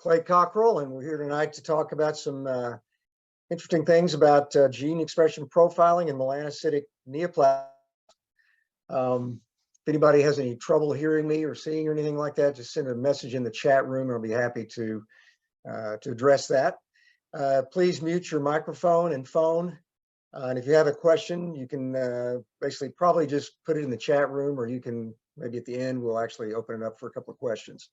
Clay Cockerell, and we're here tonight to talk about some interesting things about gene expression profiling and melanocytic neoplasm. If anybody has any trouble hearing me or seeing or anything like that, just send a message in the chat room, and I'll be happy to address that. Please mute your microphone and phone. And if you have a question, you can basically probably just put it in the chat room, or you can maybe at the end, we'll actually open it up for a couple of questions.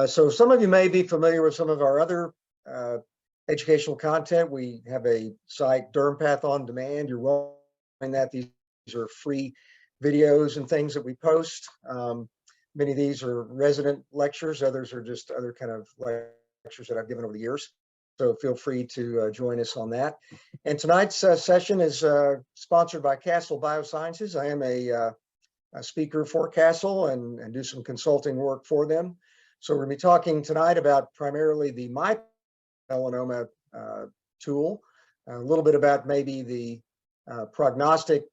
So some of you may be familiar with some of our other educational content. We have a site, Dermatopath on Demand. You're welcome to find that. These are free videos and things that we post. Many of these are resident lectures. Others are just other kind of lectures that I've given over the years. So feel free to join us on that. And tonight's session is sponsored by Castle Biosciences. I am a speaker for Castle and do some consulting work for them. So we're going to be talking tonight about primarily the melanoma tool, a little bit about maybe the prognostic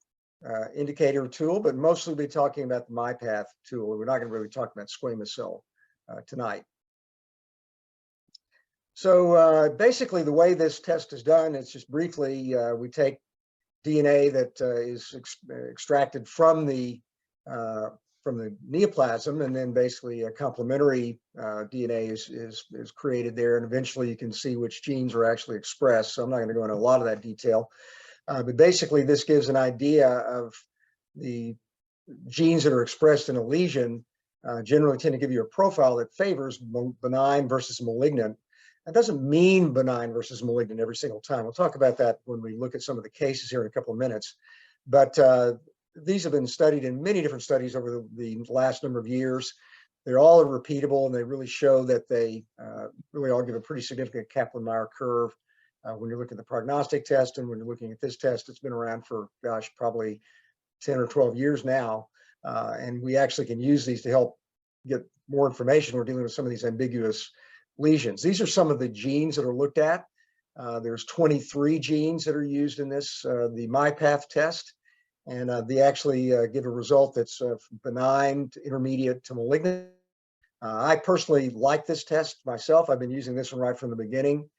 indicator tool, but mostly we'll be talking about the MyPath tool. We're not going to really talk about squamous cell tonight. So basically the way this test is done, it's just briefly, we take DNA that is extracted from the neoplasm, and then basically a complementary DNA is created there, and eventually you can see which genes are actually expressed. So I'm not going to go into a lot of that detail, but basically this gives an idea of the genes that are expressed in a lesion. Generally tend to give you a profile that favors benign versus malignant. That doesn't mean benign versus malignant every single time. We'll talk about that when we look at some of the cases here in a couple of minutes. But these have been studied in many different studies over the last number of years. They're all repeatable, and they really show that they really all give a pretty significant Kaplan-Meier curve when you're looking at the prognostic test, and when you're looking at this test. It's been around for, gosh, probably 10 or 12 years now, and we actually can use these to help get more information. We're dealing with some of these ambiguous lesions. These are some of the genes that are looked at. There's 23 genes that are used in this, the MyPath test. And they actually give a result that's benign to intermediate to malignant. I personally like this test myself. I've been using this one right from the beginning.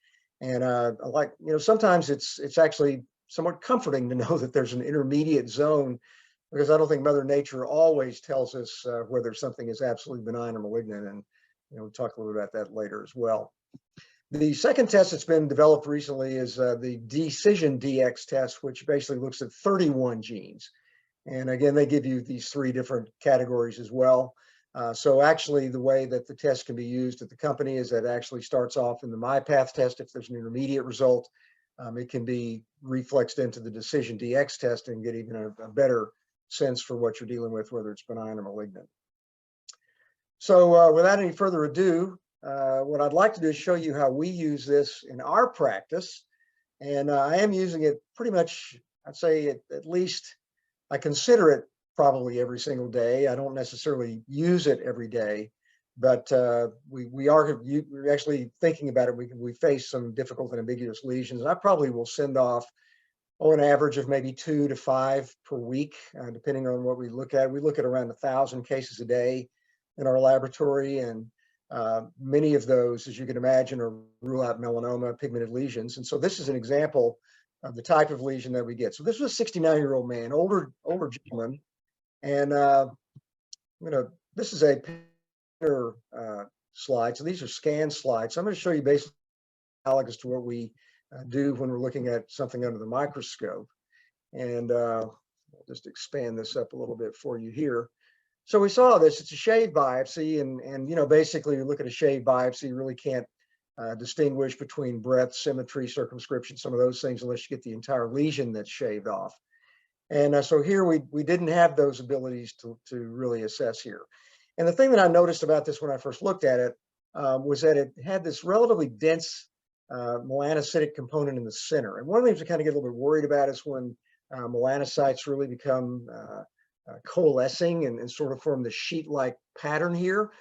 And I like, sometimes it's actually somewhat comforting to know that there's an intermediate zone, because I don't think Mother Nature always tells us whether something is absolutely benign or malignant. And we'll talk a little bit about that later as well. The second test that's been developed recently is the Decision DX test, which basically looks at 31 genes. And again, they give you these three different categories as well. So actually, the way that the test can be used at the company is that it actually starts off in the MyPath test. If there's an intermediate result, it can be reflexed into the Decision DX test and get even a better sense for what you're dealing with, whether it's benign or malignant. So without any further ado, what I'd like to do is show you how we use this in our practice. And I am using it pretty much, I'd say at least, I consider it probably every single day. I don't necessarily use it every day, but we're actually thinking about it. We face some difficult and ambiguous lesions. And I probably will send off, an average of maybe 2 to 5 per week, depending on what we look at. We look at around 1,000 cases a day in our laboratory, and many of those, as you can imagine, are rule out melanoma, pigmented lesions. And so this is an example of the type of lesion that we get. So this was a 69-year-old man, older gentleman, and this is a picture slide. So these are scan slides. So I'm going to show you basically analogous to what we do when we're looking at something under the microscope. And I'll just expand this up a little bit for you here. So we saw this, it's a shave biopsy, and basically you look at a shave biopsy, you really can't distinguish between breadth, symmetry, circumscription, some of those things, unless you get the entire lesion that's shaved off. And so here we didn't have those abilities to really assess here. And the thing that I noticed about this when I first looked at it was that it had this relatively dense melanocytic component in the center. And one of the things we kind of get a little bit worried about is when melanocytes really become coalescing and sort of form the sheet-like pattern here.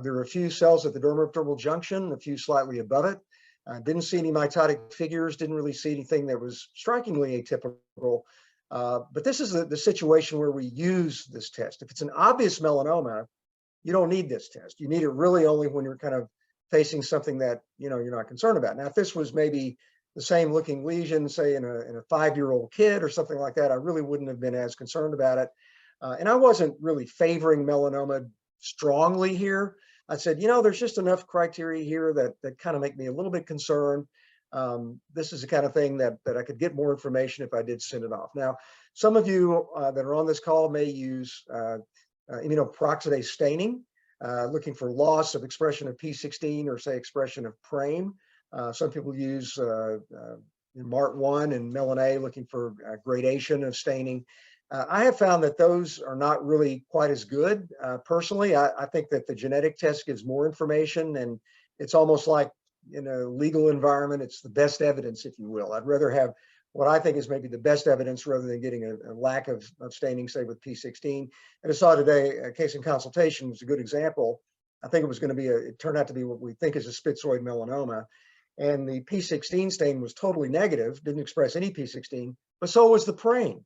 There are a few cells at the dermatopathological junction, a few slightly above it. Didn't see any mitotic figures, didn't really see anything that was strikingly atypical. But this is the situation where we use this test. If it's an obvious melanoma, you don't need this test. You need it really only when you're kind of facing something that, you're not concerned about. Now, if this was maybe the same looking lesion, say in a 5-year-old kid or something like that, I really wouldn't have been as concerned about it. And I wasn't really favoring melanoma strongly here. I said, there's just enough criteria here that kind of make me a little bit concerned. This is the kind of thing that I could get more information if I did send it off. Now, some of you that are on this call may use immunoperoxidase staining, looking for loss of expression of P16 or say expression of PRAME. Some people use MART1 and MELANA, looking for gradation of staining. I have found that those are not really quite as good. Personally, I think that the genetic test gives more information, and it's almost like in a legal environment, it's the best evidence, if you will. I'd rather have what I think is maybe the best evidence rather than getting a lack of staining, say with P16. And I saw today a case in consultation was a good example. I think it was going to be it turned out to be what we think is a spitzoid melanoma. And the P16 stain was totally negative, didn't express any P16, but so was the PRAME.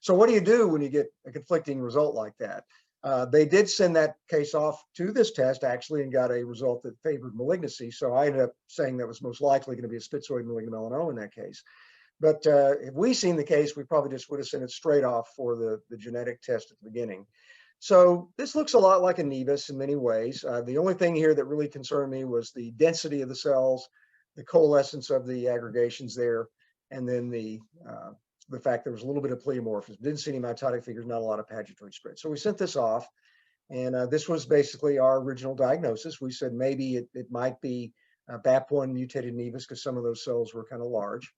So what do you do when you get a conflicting result like that? They did send that case off to this test actually and got a result that favored malignancy. So I ended up saying that was most likely going to be a spitzoid malignant melanoma in that case. But if we seen the case, we probably just would have sent it straight off for the genetic test at the beginning. So this looks a lot like a nevus in many ways. The only thing here that really concerned me was the density of the cells, the coalescence of the aggregations there, and then the fact there was a little bit of pleomorphism. Didn't see any mitotic figures, not a lot of pagetoid spread. So we sent this off, and this was basically our original diagnosis. We said maybe it might be BAP1 mutated nevus because some of those cells were kind of large.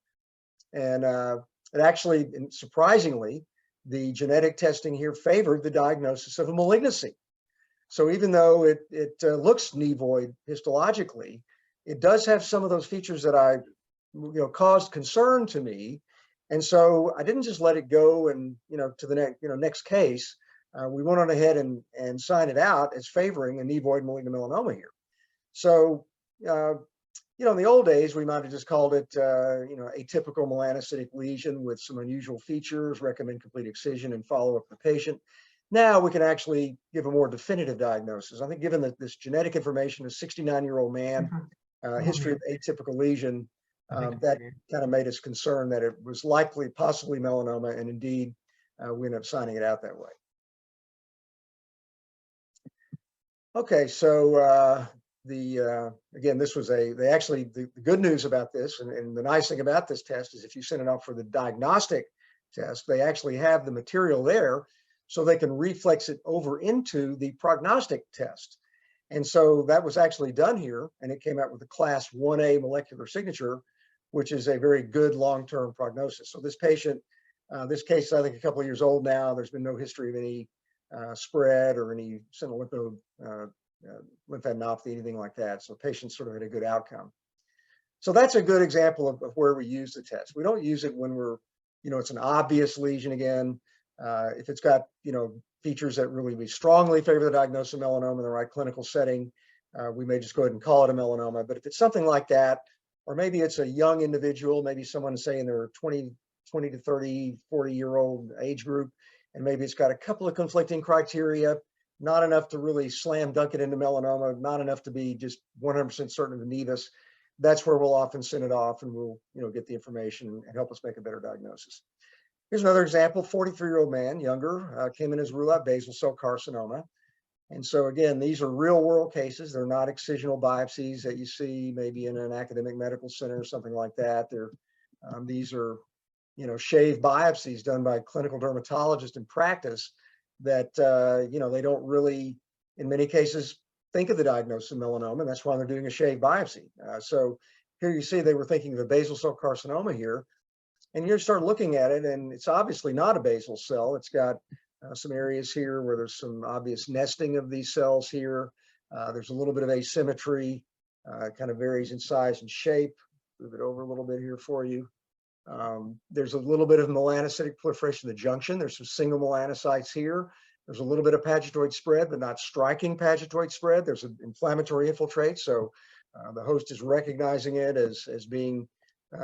And it actually, surprisingly, the genetic testing here favored the diagnosis of a malignancy. So even though it looks nevoid histologically, it does have some of those features that caused concern to me. And so I didn't just let it go and, to the next case. We went on ahead and signed it out as favoring a nevoid malignant melanoma here. So, in the old days, we might have just called it, atypical melanocytic lesion with some unusual features, recommend complete excision and follow up the patient. Now we can actually give a more definitive diagnosis. I think given that this genetic information, a 69-year-old man, history of atypical lesion, that kind of made us concerned that it was likely, possibly melanoma, and indeed, we ended up signing it out that way. Okay, so again, this was the good news about this, and the nice thing about this test is if you send it off for the diagnostic test, they actually have the material there so they can reflex it over into the prognostic test. And so that was actually done here, and it came out with a class 1A molecular signature, which is a very good long-term prognosis. So this patient, this case, I think a couple of years old now, there's been no history of any spread or any sentinel lymphadenopathy, anything like that. So patients sort of had a good outcome. So that's a good example of where we use the test. We don't use it when we're, it's an obvious lesion again. If it's got, features that really strongly favor the diagnosis of melanoma in the right clinical setting, we may just go ahead and call it a melanoma. But if it's something like that, or maybe it's a young individual, maybe someone saying they're 20 to 30, 40-year-old age group, and maybe it's got a couple of conflicting criteria, not enough to really slam dunk it into melanoma, not enough to be just 100% certain of the nevus. That's where we'll often send it off, and we'll get the information and help us make a better diagnosis. Here's another example, 43-year-old man, younger, came in as rule-out basal cell carcinoma. And so again, these are real world cases. They're not excisional biopsies that you see maybe in an academic medical center or something like that. These are, shave biopsies done by clinical dermatologists in practice that, they don't really, in many cases, think of the diagnosis of melanoma, and that's why they're doing a shave biopsy. So here you see they were thinking of a basal cell carcinoma here, and you start looking at it, and it's obviously not a basal cell. It's got some areas here where there's some obvious nesting of these cells here. There's a little bit of asymmetry, kind of varies in size and shape. Move it over a little bit here for you. There's a little bit of melanocytic proliferation of the junction. There's some single melanocytes here. There's a little bit of pagetoid spread, but not striking pagetoid spread. There's an inflammatory infiltrate. So the host is recognizing it as being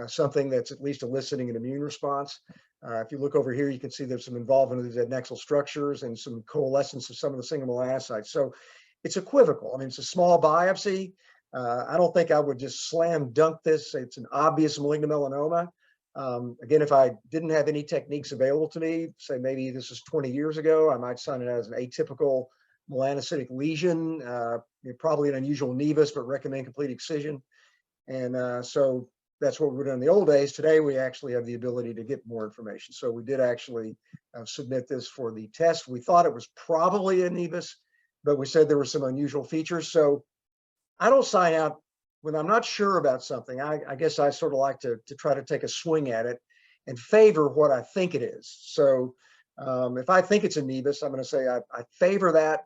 something that's at least eliciting an immune response. If you look over here, you can see there's some involvement of these adnexal structures and some coalescence of some of the single melanocytes. So it's equivocal. I mean, it's a small biopsy. I don't think I would just slam dunk this. It's an obvious malignant melanoma. Again, if I didn't have any techniques available to me, say maybe this is 20 years ago, I might sign it as an atypical melanocytic lesion, probably an unusual nevus, but recommend complete excision. And so that's what we were doing in the old days. Today, we actually have the ability to get more information. So we did actually submit this for the test. We thought it was probably a nevus, but we said there were some unusual features. So I don't sign out when I'm not sure about something. I guess I sort of like to try to take a swing at it and favor what I think it is. So if I think it's a nevus, I'm going to say I favor that,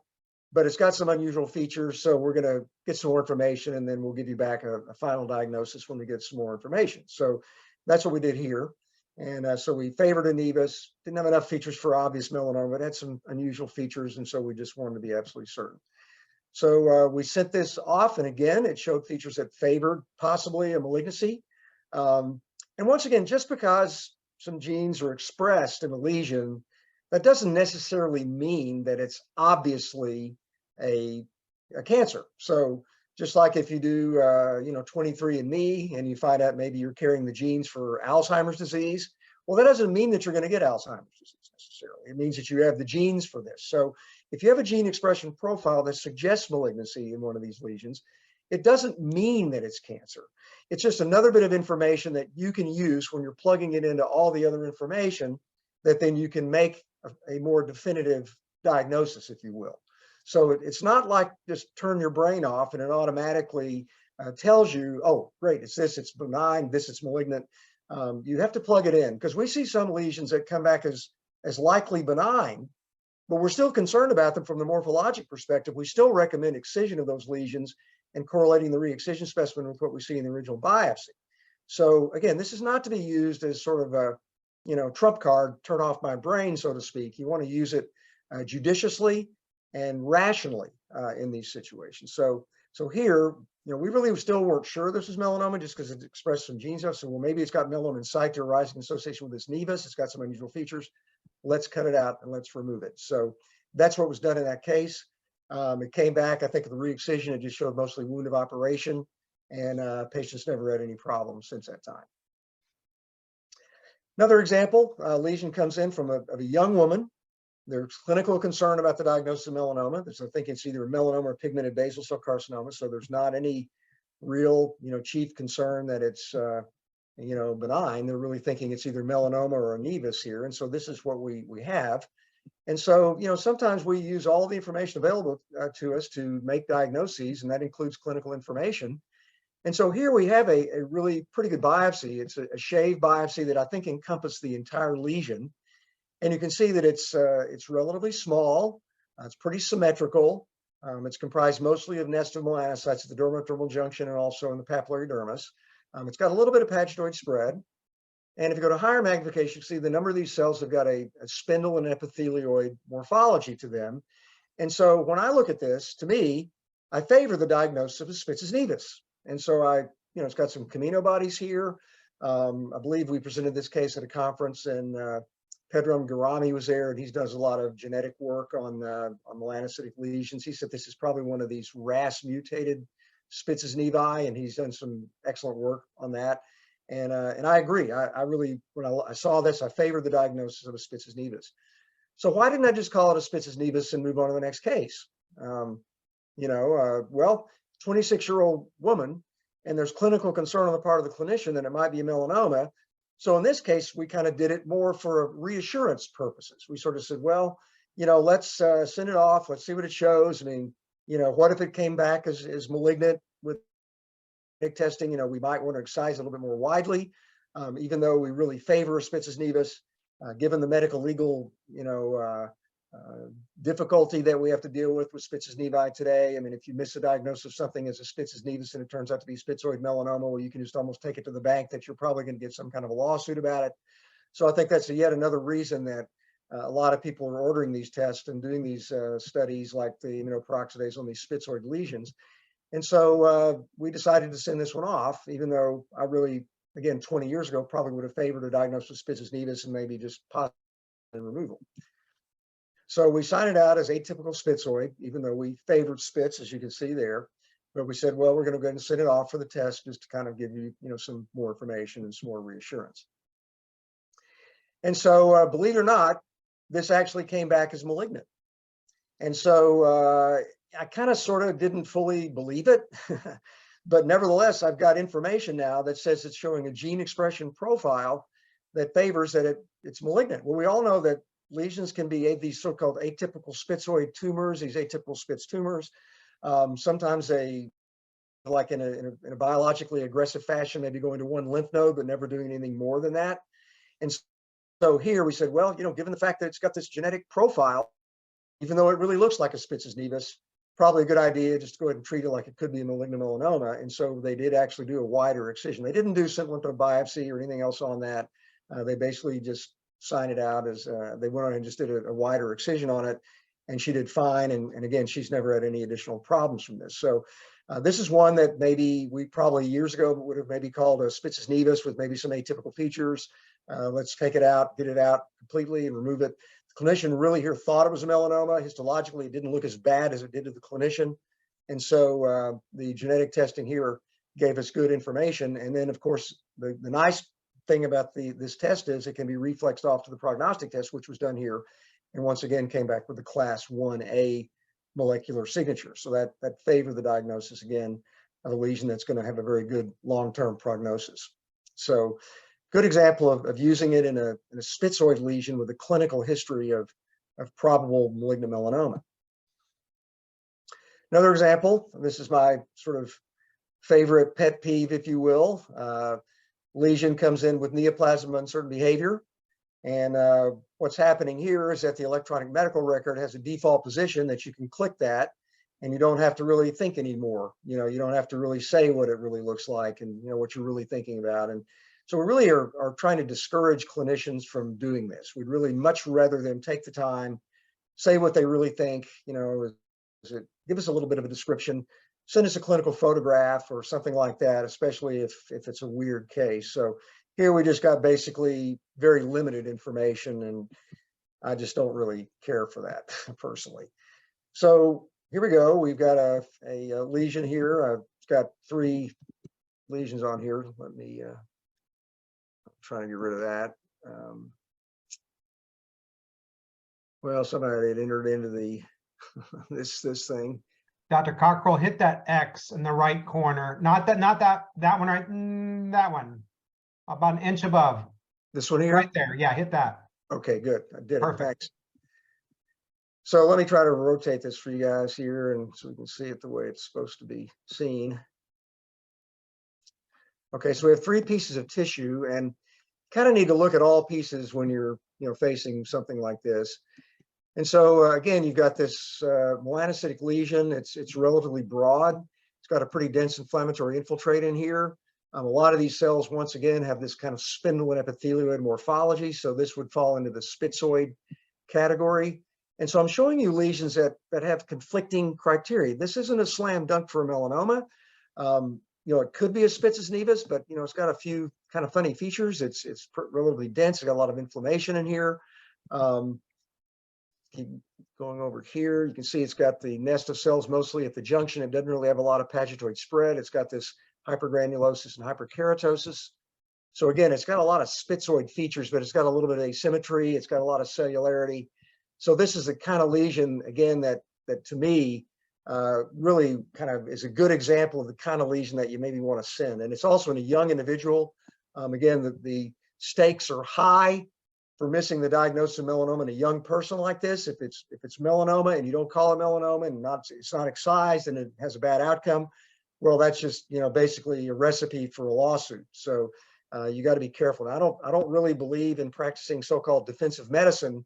but it's got some unusual features. So we're going to get some more information, and then we'll give you back a final diagnosis when we get some more information. So that's what we did here. And so we favored a nevus, didn't have enough features for obvious melanoma, but had some unusual features. And so we just wanted to be absolutely certain. So we sent this off, and again, it showed features that favored possibly a malignancy. And once again, just because some genes are expressed in a lesion, that doesn't necessarily mean that it's obviously a cancer. So just like if you do, 23andMe and you find out maybe you're carrying the genes for Alzheimer's disease, well, that doesn't mean that you're going to get Alzheimer's disease necessarily. It means that you have the genes for this. So if you have a gene expression profile that suggests malignancy in one of these lesions, it doesn't mean that it's cancer. It's just another bit of information that you can use when you're plugging it into all the other information, that then you can make a more definitive diagnosis, if you will. So it's not like just turn your brain off and it automatically tells you, oh, great, it's this, it's benign, this, it's malignant. You have to plug it in, because we see some lesions that come back as likely benign, but we're still concerned about them from the morphologic perspective. We still recommend excision of those lesions and correlating the re-excision specimen with what we see in the original biopsy. So again, this is not to be used as sort of a, trump card, turn off my brain, so to speak. You want to use it judiciously and rationally in these situations. So here, we really still weren't sure this was melanoma just because it expressed some genes. So, well, maybe it's got melanoma in situ arising in association with this nevus. It's got some unusual features. Let's cut it out and let's remove it. So that's what was done in that case. It came back, I think, the re-excision, it just showed mostly wound of operation, and patients never had any problems since that time. Another example, lesion comes in from a young woman. There's clinical concern about the diagnosis of melanoma. I think it's either melanoma or pigmented basal cell carcinoma. So there's not any real, chief concern that it's, benign. They're really thinking it's either melanoma or a nevus here. And so this is what we have. And so, sometimes we use all the information available to us to make diagnoses, and that includes clinical information. And so here we have a really pretty good biopsy. It's a shave biopsy that I think encompassed the entire lesion. And you can see that it's relatively small. It's pretty symmetrical. It's comprised mostly of nested melanocytes at the dermatodermal junction and also in the papillary dermis. It's got a little bit of pagetoid spread. And if you go to higher magnification, you see the number of these cells have got a spindle and epithelioid morphology to them. And so when I look at this, to me, I favor the diagnosis of a Spitz's nevus. And so it's got some caminobodies here. I believe we presented this case at a conference, and Pedram Garami was there, and he does a lot of genetic work on melanocytic lesions. He said this is probably one of these RAS mutated Spitz's nevi, and he's done some excellent work on that. And I agree. I really, when I saw this, I favored the diagnosis of a Spitz's nevus. So why didn't I just call it a Spitz's nevus and move on to the next case? Well, 26-year-old woman, and there's clinical concern on the part of the clinician that it might be a melanoma. So in this case, we kind of did it more for reassurance purposes. We sort of said, well, let's send it off. Let's see what it shows. I mean, what if it came back as malignant with testing? We might want to excise a little bit more widely, even though we really favor a Spitz's nevus, given the medical legal, difficulty that we have to deal with Spitz's nevi today. I mean, if you miss a diagnosis of something as a Spitz's nevus and it turns out to be spitzoid melanoma, well, you can just almost take it to the bank that you're probably going to get some kind of a lawsuit about it. So I think that's yet another reason that a lot of people are ordering these tests and doing these studies like the immunoperoxidase on these spitzoid lesions. And so we decided to send this one off, even though I really, again, 20 years ago, probably would have favored a diagnosis of Spitz's nevus and maybe just possibly removal. So we signed it out as atypical spitzoid, even though we favored Spitz, as you can see there. But we said, well, we're going to go ahead and send it off for the test just to kind of give you, some more information and some more reassurance. And so, believe it or not, this actually came back as malignant. And so I kind of sort of didn't fully believe it. But nevertheless, I've got information now that says it's showing a gene expression profile that favors that it's malignant. Well, we all know that lesions can be these so-called atypical spitzoid tumors, these atypical Spitz tumors. Sometimes they, like in a biologically aggressive fashion, maybe going to one lymph node, but never doing anything more than that. And so here we said, well, given the fact that it's got this genetic profile, even though it really looks like a Spitz's nevus, probably a good idea just to go ahead and treat it like it could be a malignant melanoma. And so they did actually do a wider excision. They didn't do sentinel lymph node biopsy or anything else on that. They basically just signed it out as they went on and just did a wider excision on it. And she did fine. And again, she's never had any additional problems from this. So this is one that maybe we probably years ago would have maybe called a Spitz's nevus with maybe some atypical features. Let's take it out, get it out completely and remove it. The clinician really here thought it was a melanoma. Histologically, it didn't look as bad as it did to the clinician. And so the genetic testing here gave us good information. And then, of course, the nice thing about this test is it can be reflexed off to the prognostic test, which was done here. And once again, came back with the class 1A molecular signature. So that favored the diagnosis again of a lesion that's going to have a very good long-term prognosis. So good example of using it in a spitzoid lesion with a clinical history of probable malignant melanoma. Another example, this is my sort of favorite pet peeve, if you will. Lesion comes in with neoplasm of uncertain behavior. And what's happening here is that the electronic medical record has a default position that you can click that and you don't have to really think anymore. You don't have to really say what it really looks like and what you're really thinking about. And so we really are trying to discourage clinicians from doing this. We'd really much rather them take the time, say what they really think, give us a little bit of a description, send us a clinical photograph or something like that, especially if it's a weird case. So here we just got basically very limited information, and I just don't really care for that personally. So here we go. We've got a lesion here. It's got 3 lesions on here. Let me try to get rid of that. Well, somebody had entered into the this thing. Dr. Cockerell, hit that X in the right corner. Not that one, right? That one. About an inch above. This one here? Right there. Yeah, hit that. Okay, good. I did. Perfect. It. Thanks. So let me try to rotate this for you guys here, and so we can see it the way it's supposed to be seen. Okay, so we have 3 pieces of tissue, and kind of need to look at all pieces when you're facing something like this. And so again, you've got this melanocytic lesion. It's relatively broad. It's got a pretty dense inflammatory infiltrate in here. A lot of these cells, once again, have this kind of spindle and epithelioid morphology. So this would fall into the spitzoid category. And so I'm showing you lesions that have conflicting criteria. This isn't a slam dunk for a melanoma. It could be a Spitz's nevus, but it's got a few kind of funny features. It's relatively dense. It's got a lot of inflammation in here. Keep going over here. You can see it's got the nest of cells mostly at the junction. It doesn't really have a lot of pagetoid spread. It's got this hypergranulosis and hyperkeratosis. So again, it's got a lot of spitzoid features, but it's got a little bit of asymmetry. It's got a lot of cellularity. So this is the kind of lesion, again, that to me really kind of is a good example of the kind of lesion that you maybe want to send. And it's also in a young individual. Again, the stakes are high for missing the diagnosis of melanoma in a young person like this. If it's melanoma and you don't call it melanoma and it's not excised and it has a bad outcome, well, that's just basically a recipe for a lawsuit. So you got to be careful. Now, I don't really believe in practicing so-called defensive medicine,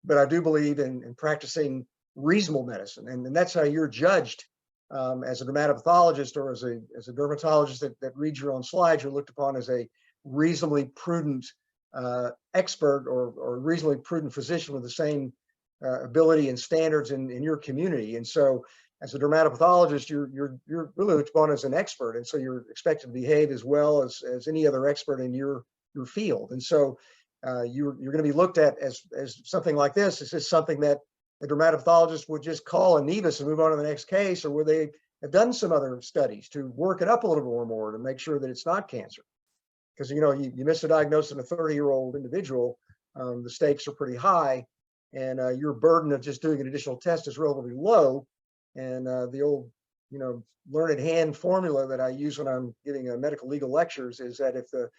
but I do believe in practicing reasonable medicine, and that's how you're judged as a dermatopathologist or as a dermatologist that reads your own slides. You're looked upon as a reasonably prudent expert or reasonably prudent physician with the same ability and standards in your community. And so as a dermatopathologist, you're really looked upon as an expert. And so you're expected to behave as well as any other expert in your field. And so you're going to be looked at as something like this. Is this something that a dermatopathologist would just call a nevus and move on to the next case, or would they have done some other studies to work it up a little bit more to make sure that it's not cancer. Because, you know, you miss a diagnosis in a 30-year-old individual, the stakes are pretty high, and your burden of just doing an additional test is relatively low. And the old, you know, learned hand formula that I use when I'm giving medical legal lectures is that if the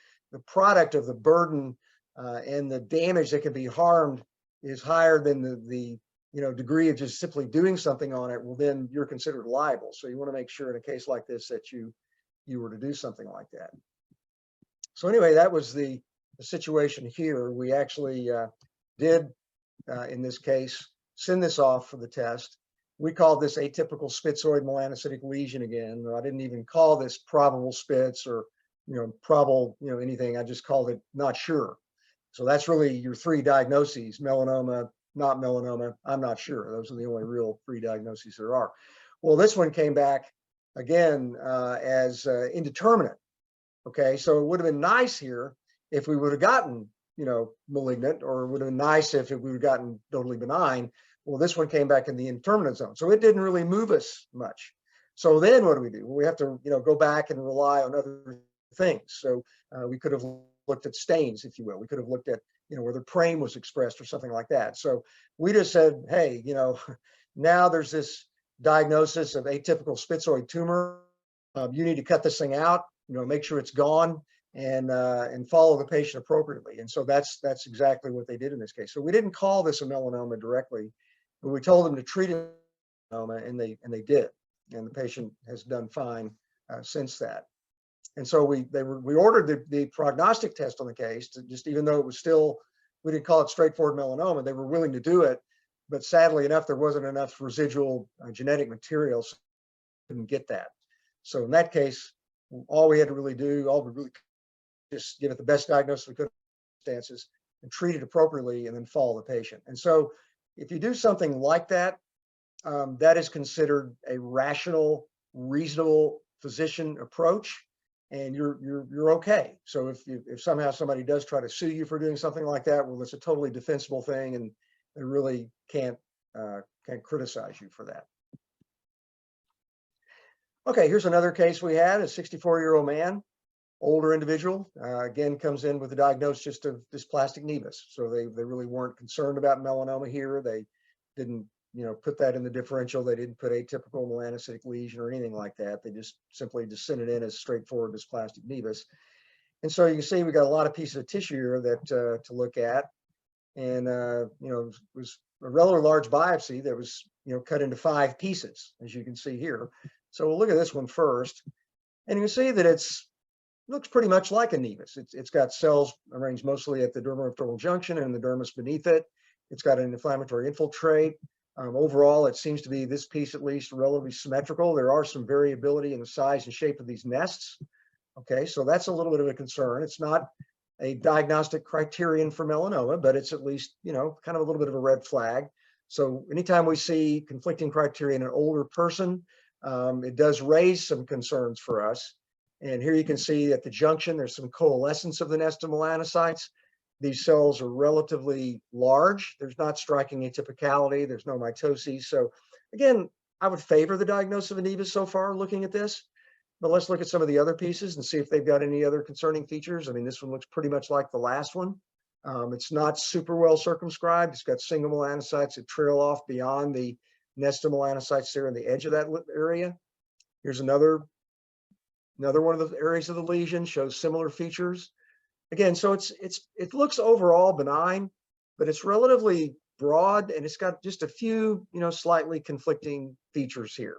product of the burden and the damage that can be harmed is higher than the you know, degree of just simply doing something on it, well, then you're considered liable. So you want to make sure in a case like this that you were to do something like that. So anyway, that was the situation here. We actually did, in this case, send this off for the test. We called this atypical spitzoid melanocytic lesion again. I didn't even call this probable spitz or, you know, probable, you know, anything. I just called it not sure. So that's really your three diagnoses: melanoma, not melanoma, I'm not sure. Those are the only real three diagnoses there are. Well, this one came back again as indeterminate. Okay, so it would have been nice here if we would have gotten, you know, malignant, or it would have been nice if we would have gotten totally benign. Well, this one came back in the indeterminate zone, so it didn't really move us much. So then what do? Well, we have to, you know, go back and rely on other things. So we could have looked at stains, if you will. We could have looked at, you know, whether PRAME was expressed or something like that. So we just said, hey, you know, now there's this diagnosis of atypical spitzoid tumor. You need to cut this thing out, you know, make sure it's gone, and follow the patient appropriately. And so that's exactly what they did in this case. So we didn't call this a melanoma directly, but we told them to treat it as a melanoma, and they did. And the patient has done fine since that. And so we ordered the prognostic test on the case, to just, even though it was still, we didn't call it straightforward melanoma, they were willing to do it, but sadly enough, there wasn't enough residual genetic material, so we couldn't get that. So in that case, all we had to really do, just give it the best diagnosis we could in circumstances and treat it appropriately, and then follow the patient. And so if you do something like that, that is considered a rational, reasonable physician approach, and you're okay. So if somehow somebody does try to sue you for doing something like that, well, it's a totally defensible thing, and they really can't criticize you for that. Okay, here's another case we had: a 64-year-old man, older individual, again comes in with a diagnosis just of dysplastic nevus. So they really weren't concerned about melanoma here. They didn't, you know, put that in the differential. They didn't put atypical melanocytic lesion or anything like that. They just simply sent it in as straightforward dysplastic nevus. And so you can see we got a lot of pieces of tissue here that to look at. And you know, it was a rather large biopsy that was, you know, cut into 5 pieces, as you can see here. So we'll look at this one first, and you can see that looks pretty much like a nevus. It's got cells arranged mostly at the dermatopathological junction and the dermis beneath it. It's got an inflammatory infiltrate. Overall, it seems to be, this piece at least, relatively symmetrical. There are some variability in the size and shape of these nests. Okay, so that's a little bit of a concern. It's not a diagnostic criterion for melanoma, but it's at least, you know, kind of a little bit of a red flag. So anytime we see conflicting criteria in an older person, it does raise some concerns for us. And here you can see at the junction, there's some coalescence of the nest of melanocytes. These cells are relatively large. There's not striking atypicality. There's no mitoses. So again, I would favor the diagnosis of a nevus so far looking at this. But let's look at some of the other pieces and see if they've got any other concerning features. I mean, this one looks pretty much like the last one. It's not super well circumscribed. It's got single melanocytes that trail off beyond the nest of melanocytes there on the edge of that area. Here's another one of the areas of the lesion, shows similar features. Again, so it looks overall benign, but it's relatively broad, and it's got just a few, you know, slightly conflicting features here.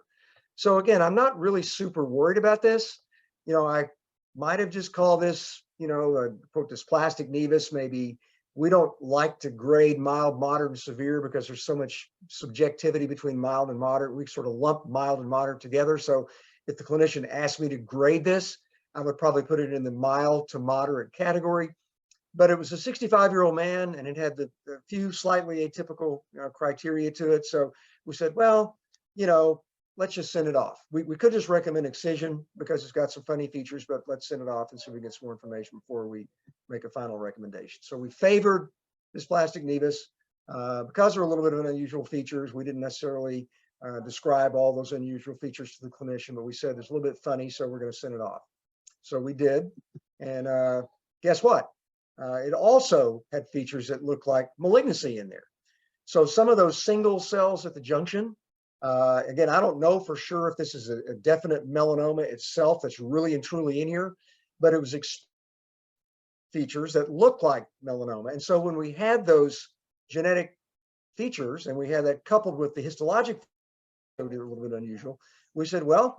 So again, I'm not really super worried about this. You know, I might have just called this, you know, quote, dysplastic nevus. Maybe we don't like to grade mild, moderate, and severe because there's so much subjectivity between mild and moderate. We sort of lump mild and moderate together. So if the clinician asked me to grade this, I would probably put it in the mild to moderate category. But it was a 65-year-old man, and it had the few slightly atypical criteria to it. So we said, well, you know, let's just send it off. We could just recommend excision because it's got some funny features, but let's send it off and see if we get some more information before we make a final recommendation. So we favored dysplastic nevus because there are a little bit of unusual features. We didn't necessarily describe all those unusual features to the clinician, but we said it's a little bit funny, so we're going to send it off. So we did, and guess what? It also had features that looked like malignancy in there. So some of those single cells at the junction, again, I don't know for sure if this is a definite melanoma itself that's really and truly in here, but it was features that look like melanoma. And so when we had those genetic features and we had that coupled with the histologic, a little bit unusual, we said, well,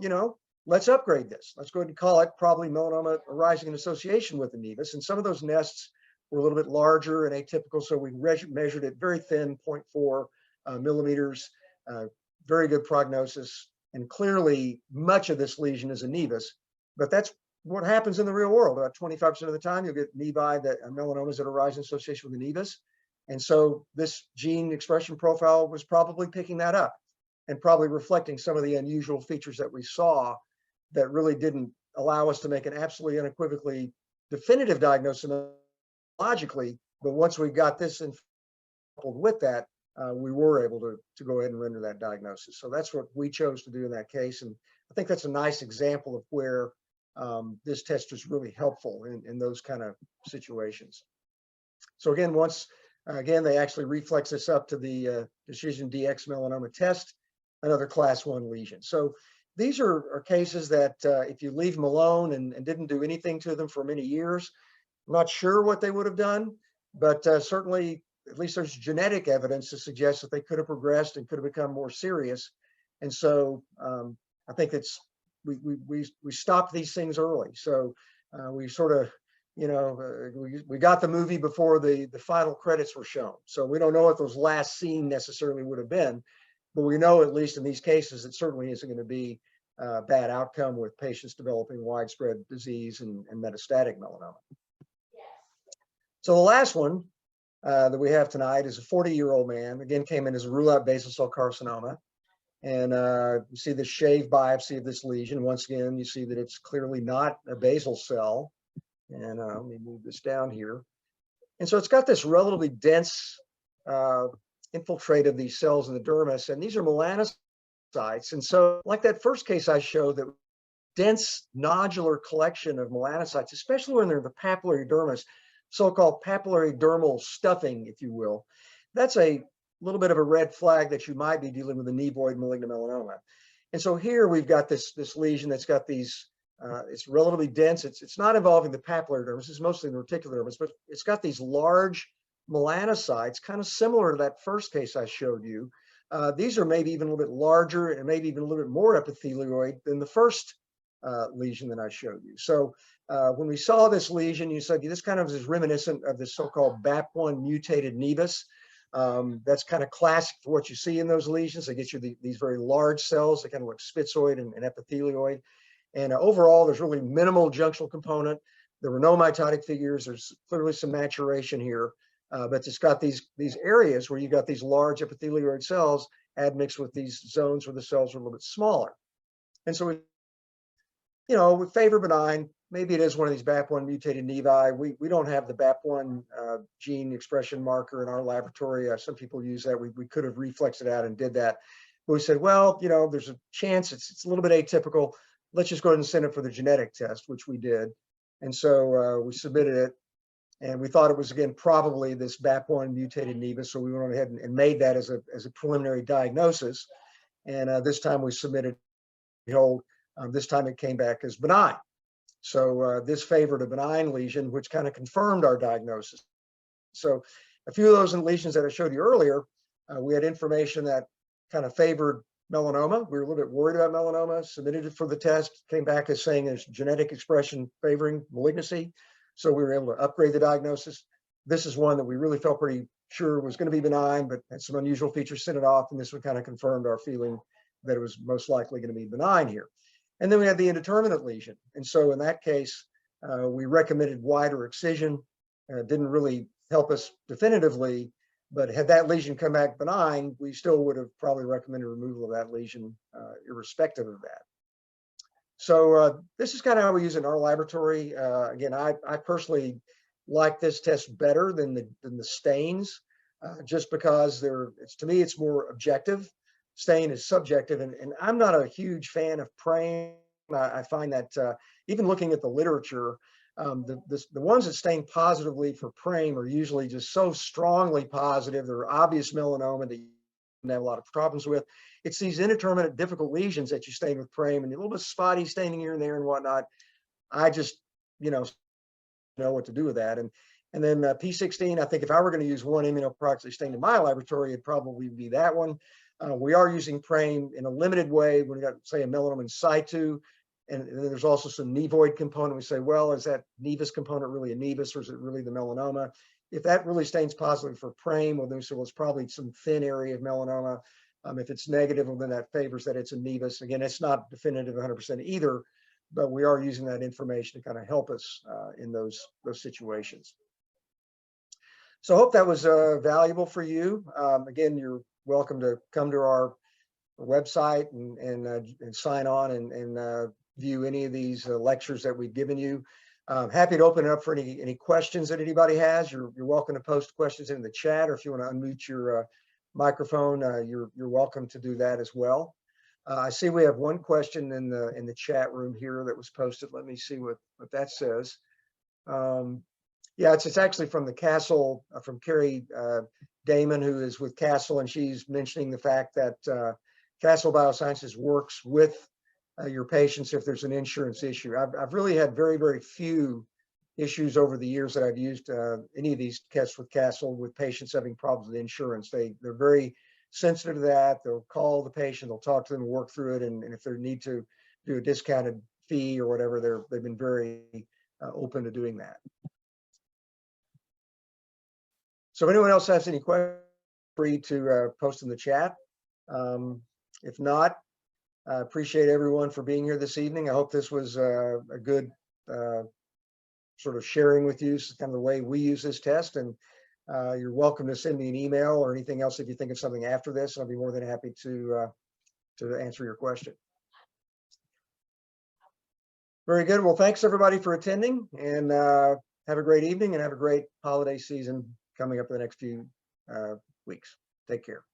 let's upgrade this. Let's go ahead and call it probably melanoma arising in association with the nevus. And some of those nests were a little bit larger and atypical. So we measured it very thin, 0.4 millimeters, very good prognosis. And clearly much of this lesion is a nevus, but that's what happens in the real world. About 25% of the time, you'll get nevi that melanomas that arise in association with the nevus. And so this gene expression profile was probably picking that up and probably reflecting some of the unusual features that we saw that really didn't allow us to make an absolutely unequivocally definitive diagnosis logically. But once we got this and coupled with that, we were able to go ahead and render that diagnosis. So that's what we chose to do in that case. And I think that's a nice example of where this test is really helpful in those kind of situations. So again, they actually reflex this up to the Decision DX melanoma test, another class 1 lesion. So these are cases that if you leave them alone and didn't do anything to them for many years, I'm not sure what they would have done, but certainly at least there's genetic evidence to suggest that they could have progressed and could have become more serious. And so I think we stopped these things early. So we sort of, we got the movie before the final credits were shown. So we don't know what those last scene necessarily would have been, but we know at least in these cases, it certainly isn't going to be a bad outcome with patients developing widespread disease and metastatic melanoma. So the last one that we have tonight is a 40-year-old man, again, came in as a rule-out basal cell carcinoma. And you see the shave biopsy of this lesion. Once again, you see that it's clearly not a basal cell. And let me move this down here. And so it's got this relatively dense infiltrate of these cells in the dermis, and these are melanocytes. And so like that first case I showed, that dense nodular collection of melanocytes, especially when they're in the papillary dermis, so-called papillary dermal stuffing, if you will, that's a little bit of a red flag that you might be dealing with a nevoid malignant melanoma. And so here we've got this lesion that's got these, it's relatively dense. It's not involving the papillary dermis, it's mostly the reticular dermis, but it's got these large melanocytes, kind of similar to that first case I showed you. These are maybe even a little bit larger and maybe even a little bit more epithelioid than the first lesion that I showed you. So when we saw this lesion, you said this kind of is reminiscent of this so-called BAP1 mutated nevus. That's kind of classic for what you see in those lesions. They get you these very large cells. They kind of look spitzoid and epithelioid. And overall, there's really minimal junctional component. There were no mitotic figures. There's clearly some maturation here, but it's got these areas where you got these large epithelioid cells admixed with these zones where the cells are a little bit smaller. And so we favor benign. Maybe it is one of these BAP1 mutated nevi. We don't have the BAP1 gene expression marker in our laboratory. Some people use that. We could have reflexed it out and did that. But we said, well, there's a chance it's a little bit atypical. Let's just go ahead and send it for the genetic test, which we did. And so we submitted it. And we thought it was, again, probably this BAP1 mutated nevus. So we went ahead and made that as a preliminary diagnosis. And this time we submitted, behold, this time it came back as benign. So this favored a benign lesion, which kind of confirmed our diagnosis. So a few of those lesions that I showed you earlier, we had information that kind of favored melanoma. We were a little bit worried about melanoma, submitted it for the test, came back as saying there's genetic expression favoring malignancy. So we were able to upgrade the diagnosis. This is one that we really felt pretty sure was going to be benign, but had some unusual features, sent it off, and this one kind of confirmed our feeling that it was most likely going to be benign here. And then we had the indeterminate lesion. And so in that case, we recommended wider excision. Didn't really help us definitively, but had that lesion come back benign, we still would have probably recommended removal of that lesion irrespective of that. So this is kind of how we use it in our laboratory. Again, I personally like this test better than the stains, just because to me, it's more objective. stain is subjective, and I'm not a huge fan of PRAME. I find that even looking at the literature, the ones that stain positively for PRAME are usually just so strongly positive. They're obvious melanoma that you have a lot of problems with. It's these indeterminate, difficult lesions that you stain with PRAME, and a little bit spotty staining here and there and whatnot. I just, know what to do with that. And then P16, I think if I were going to use one immunoperoxidase stain in my laboratory, it'd probably be that one. We are using PRAME in a limited way when we got, say, a melanoma in situ. And then there's also some nevoid component. We say, well, is that nevus component really a nevus, or is it really the melanoma? If that really stains positive for PRAME, well, then we say, well, it's probably some thin area of melanoma. If it's negative, well, then that favors that it's a nevus. Again, it's not definitive 100% either, but we are using that information to kind of help us in those situations. So I hope that was valuable for you. Again, you're welcome to come to our website and sign on and view any of these lectures that we've given you. Happy to open it up for any questions that anybody has. You're welcome to post questions in the chat, or if you want to unmute your microphone, you're welcome to do that as well. I see we have one question in the chat room here that was posted. Let me see what that says. Yeah, it's actually from the Castle, from Carrie Damon, who is with Castle, and she's mentioning the fact that Castle Biosciences works with your patients if there's an insurance issue. I've really had very, very few issues over the years that I've used any of these tests with Castle with patients having problems with insurance. They're very sensitive to that. They'll call the patient, they'll talk to them and work through it. And if they need to do a discounted fee or whatever, they've been very open to doing that. So if anyone else has any questions, free to post in the chat. If not, I appreciate everyone for being here this evening. I hope this was a good sort of sharing with you kind of the way we use this test. And you're welcome to send me an email or anything else if you think of something after this. I'll be more than happy to answer your question. Very good. Well, thanks everybody for attending, and have a great evening and have a great holiday season coming up in the next few weeks. Take care.